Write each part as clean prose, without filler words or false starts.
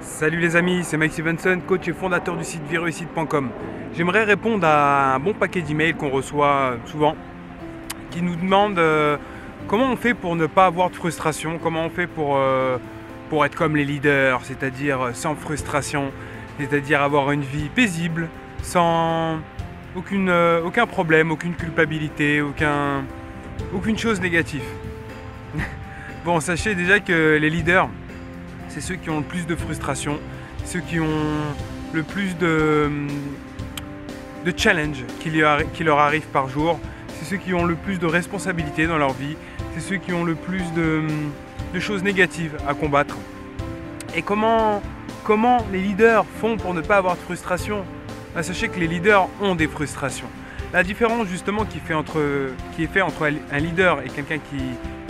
Salut les amis, c'est Mike Stevenson, coach et fondateur du site vireussite.com. J'aimerais répondre à un bon paquet d'emails qu'on reçoit souvent qui nous demandent comment on fait pour ne pas avoir de frustration, comment on fait pour être comme les leaders, c'est-à-dire sans frustration, c'est-à-dire avoir une vie paisible, sans aucun problème, aucune culpabilité, aucune chose négative. Bon, sachez déjà que les leaders, c'est ceux qui ont le plus de frustration, ceux qui ont le plus de challenge qui leur arrivent par jour, c'est ceux qui ont le plus de responsabilités dans leur vie, c'est ceux qui ont le plus de choses négatives à combattre. Et comment les leaders font pour ne pas avoir de frustration? Sachez que les leaders ont des frustrations. La différence justement qui est faite entre un leader et quelqu'un qui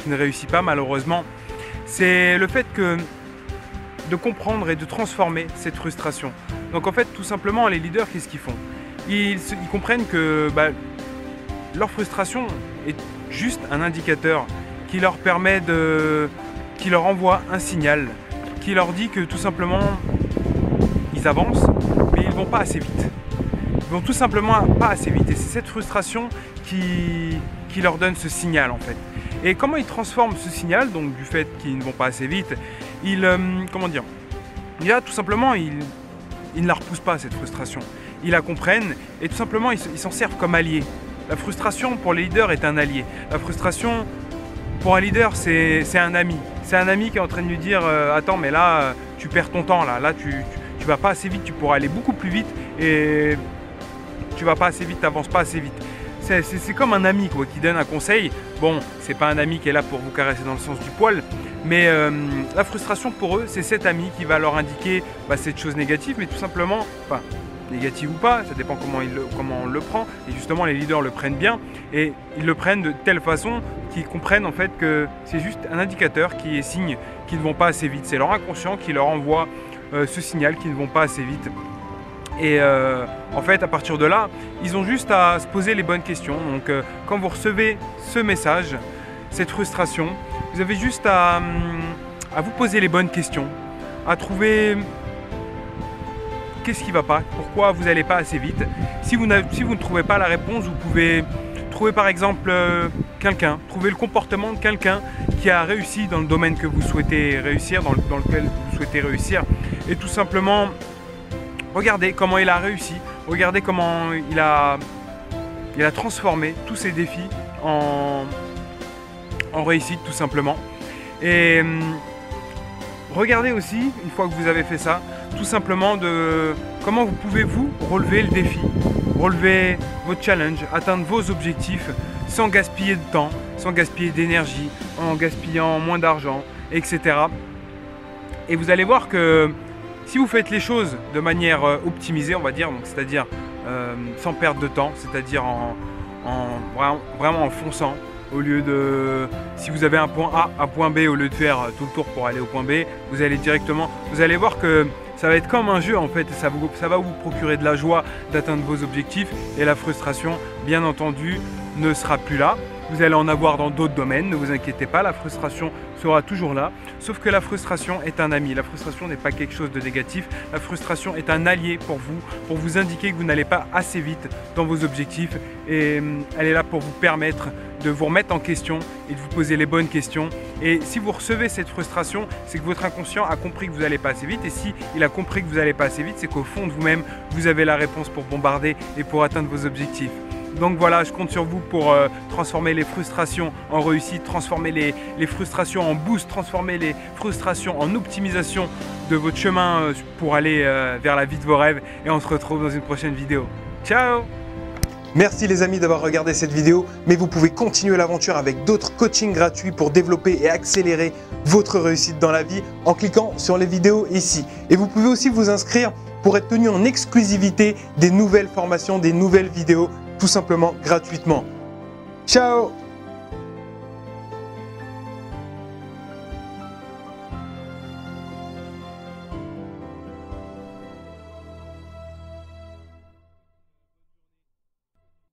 ne réussit pas malheureusement, c'est le fait de comprendre et de transformer cette frustration. Donc en fait, tout simplement, les leaders, qu'est-ce qu'ils font? Ils comprennent que leur frustration est juste un indicateur qui leur permet qui leur envoie un signal, qui leur dit que tout simplement, ils avancent, mais ils ne vont pas assez vite. Ils vont tout simplement pas assez vite. Et c'est cette frustration qui leur donne ce signal en fait. Et comment ils transforment ce signal, donc du fait qu'ils ne vont pas assez vite, déjà tout simplement, ils ne la repoussent pas cette frustration. Ils la comprennent et tout simplement ils s'en servent comme alliés. La frustration pour les leaders est un allié. La frustration pour un leader c'est un ami. C'est un ami qui est en train de lui dire attends mais là tu perds ton temps là tu vas pas assez vite, tu pourras aller beaucoup plus vite et tu vas pas assez vite, tu n'avances pas assez vite. C'est comme un ami qui donne un conseil. Bon, c'est pas un ami qui est là pour vous caresser dans le sens du poil, mais la frustration pour eux, c'est cet ami qui va leur indiquer cette chose négative, mais tout simplement, enfin, négative ou pas, ça dépend comment on le prend. Et justement, les leaders le prennent bien et ils le prennent de telle façon qu'ils comprennent en fait que c'est juste un indicateur qui est signe qu'ils ne vont pas assez vite. C'est leur inconscient qui leur envoie ce signal qu'ils ne vont pas assez vite. Et en fait, à partir de là, ils ont juste à se poser les bonnes questions. Donc, quand vous recevez ce message, cette frustration, vous avez juste à vous poser les bonnes questions, à trouver qu'est-ce qui ne va pas, pourquoi vous n'allez pas assez vite. Si vous ne trouvez pas la réponse, vous pouvez trouver par exemple trouver le comportement de quelqu'un qui a réussi dans le domaine que vous souhaitez réussir, dans lequel vous souhaitez réussir, et tout simplement regardez comment il a réussi, regardez comment il a transformé tous ses défis en réussite tout simplement. Et regardez aussi, une fois que vous avez fait ça, tout simplement comment vous pouvez relever le défi, relever votre challenge, atteindre vos objectifs sans gaspiller de temps, sans gaspiller d'énergie, en gaspillant moins d'argent, etc. Et vous allez voir que si vous faites les choses de manière optimisée, on va dire, c'est-à-dire sans perdre de temps, c'est-à-dire vraiment en fonçant, au lieu de, si vous avez un point A, un point B, au lieu de faire tout le tour pour aller au point B, vous allez voir que ça va être comme un jeu en fait, ça va vous procurer de la joie d'atteindre vos objectifs et la frustration, bien entendu, ne sera plus là. Vous allez en avoir dans d'autres domaines, ne vous inquiétez pas, la frustration sera toujours là. Sauf que la frustration est un ami, la frustration n'est pas quelque chose de négatif. La frustration est un allié pour vous indiquer que vous n'allez pas assez vite dans vos objectifs. Et elle est là pour vous permettre de vous remettre en question et de vous poser les bonnes questions. Et si vous recevez cette frustration, c'est que votre inconscient a compris que vous n'allez pas assez vite. Et si il a compris que vous n'allez pas assez vite, c'est qu'au fond de vous-même, vous avez la réponse pour bombarder et pour atteindre vos objectifs. Donc voilà, je compte sur vous pour transformer les frustrations en réussite, transformer les frustrations en boost, transformer les frustrations en optimisation de votre chemin pour aller vers la vie de vos rêves. Et on se retrouve dans une prochaine vidéo. Ciao! Merci les amis d'avoir regardé cette vidéo, mais vous pouvez continuer l'aventure avec d'autres coachings gratuits pour développer et accélérer votre réussite dans la vie en cliquant sur les vidéos ici. Et vous pouvez aussi vous inscrire pour être tenu en exclusivité des nouvelles formations, des nouvelles vidéos, tout simplement gratuitement. Ciao!